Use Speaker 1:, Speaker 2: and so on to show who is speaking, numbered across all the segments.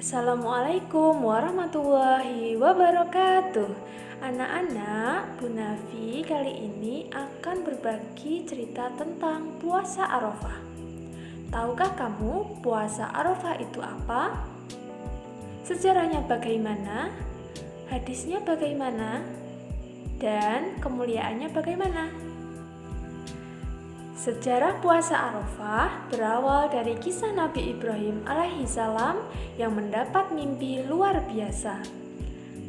Speaker 1: Assalamualaikum warahmatullahi wabarakatuh. Anak-anak, Bu Nafi kali ini akan berbagi cerita tentang puasa Arafah. Tahukah kamu puasa Arafah itu apa? Sejarahnya bagaimana? Hadisnya bagaimana? Dan kemuliaannya bagaimana? Sejarah puasa Arafah berawal dari kisah Nabi Ibrahim alaihissalam yang mendapat mimpi luar biasa.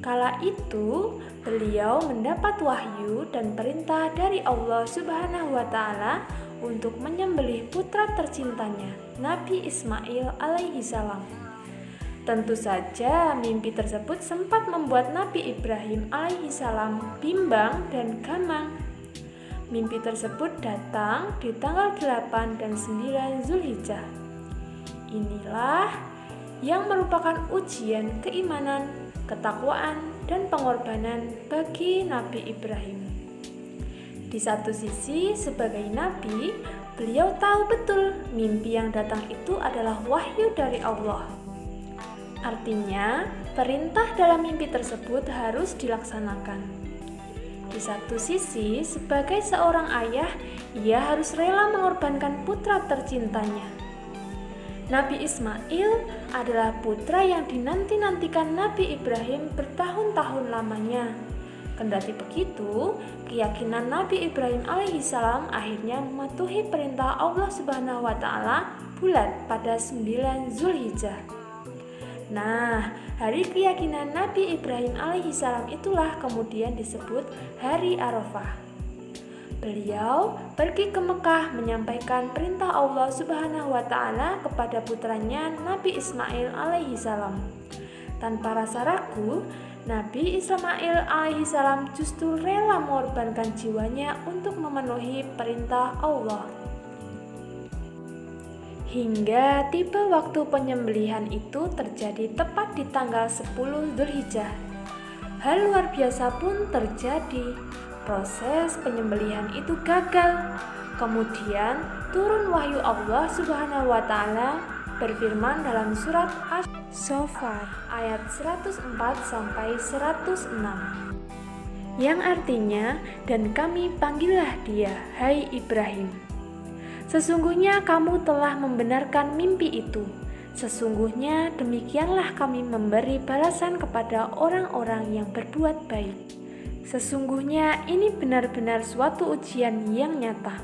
Speaker 1: Kala itu, beliau mendapat wahyu dan perintah dari Allah Subhanahu wa Ta'ala untuk menyembelih putra tercintanya, Nabi Ismail alaihissalam. Tentu saja, mimpi tersebut sempat membuat Nabi Ibrahim alaihissalam bimbang dan gamang. Mimpi tersebut datang di tanggal 8 dan 9 Zulhijjah. Inilah yang merupakan ujian keimanan, ketakwaan, dan pengorbanan bagi Nabi Ibrahim. Di satu sisi, sebagai nabi, beliau tahu betul mimpi yang datang itu adalah wahyu dari Allah. Artinya, perintah dalam mimpi tersebut harus dilaksanakan. Di satu sisi, sebagai seorang ayah, ia harus rela mengorbankan putra tercintanya. Nabi Ismail adalah putra yang dinanti-nantikan Nabi Ibrahim bertahun-tahun lamanya. Kendati begitu, keyakinan Nabi Ibrahim alaihissalam akhirnya mematuhi perintah Allah Subhanahu wa Ta'ala bulat pada 9 Zulhijjah. Nah, hari keyakinan Nabi Ibrahim alaihissalam itulah kemudian disebut Hari Arafah. Beliau pergi ke Mekah menyampaikan perintah Allah Subhanahu wa Ta'ala kepada putranya Nabi Ismail alaihissalam. Tanpa rasa ragu, Nabi Ismail alaihissalam justru rela mengorbankan jiwanya untuk memenuhi perintah Allah. Hingga tiba waktu penyembelihan itu terjadi tepat di tanggal 10 Zulhijjah. Hal luar biasa pun terjadi. Proses penyembelihan itu gagal. Kemudian turun wahyu Allah Subhanahu wa Ta'ala berfirman dalam surat As-Saffat ayat 104 sampai 106. Yang artinya, dan kami panggillah dia, hai Ibrahim. Sesungguhnya kamu telah membenarkan mimpi itu. Sesungguhnya demikianlah kami memberi balasan kepada orang-orang yang berbuat baik. Sesungguhnya ini benar-benar suatu ujian yang nyata.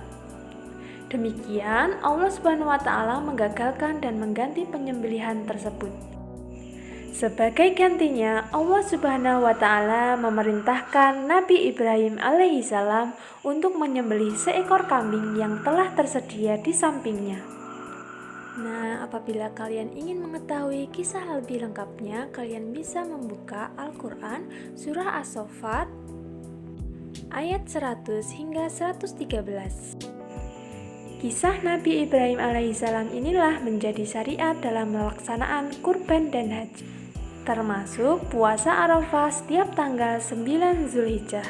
Speaker 1: Demikian Allah Subhanahu wa Ta'ala menggagalkan dan mengganti penyembelihan tersebut. Sebagai gantinya, Allah Subhanahu wa Ta'ala memerintahkan Nabi Ibrahim alaihissalam untuk menyembelih seekor kambing yang telah tersedia di sampingnya. Nah, apabila kalian ingin mengetahui kisah lebih lengkapnya, kalian bisa membuka Al-Quran surah As-Saffat ayat 100 hingga 113. Kisah Nabi Ibrahim alaihissalam inilah menjadi syariat dalam melaksanaan kurban dan haji, termasuk puasa Arafah setiap tanggal 9 Zulhijjah.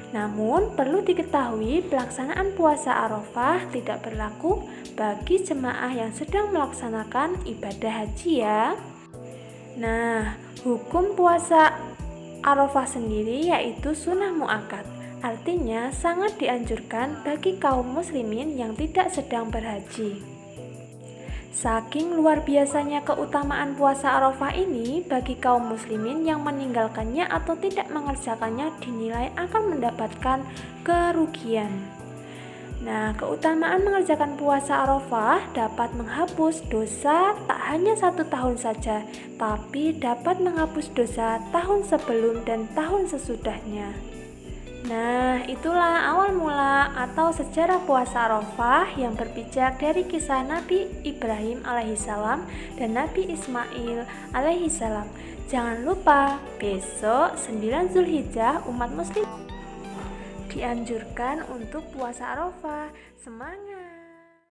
Speaker 1: Namun, perlu diketahui pelaksanaan puasa Arafah tidak berlaku bagi jemaah yang sedang melaksanakan ibadah haji ya. Nah, hukum puasa Arafah sendiri yaitu sunnah muakkad. Artinya sangat dianjurkan bagi kaum muslimin yang tidak sedang berhaji. Saking luar biasanya keutamaan puasa Arafah ini, bagi kaum muslimin yang meninggalkannya atau tidak mengerjakannya dinilai akan mendapatkan kerugian. Nah, keutamaan mengerjakan puasa Arafah dapat menghapus dosa tak hanya 1 tahun saja, tapi dapat menghapus dosa tahun sebelum dan tahun sesudahnya. Nah, itulah awal mula atau sejarah puasa Arafah yang berpijak dari kisah Nabi Ibrahim alaihissalam dan Nabi Ismail alaihissalam. Jangan lupa, besok 9 Zulhijjah umat muslim dianjurkan untuk puasa Arafah. Semangat!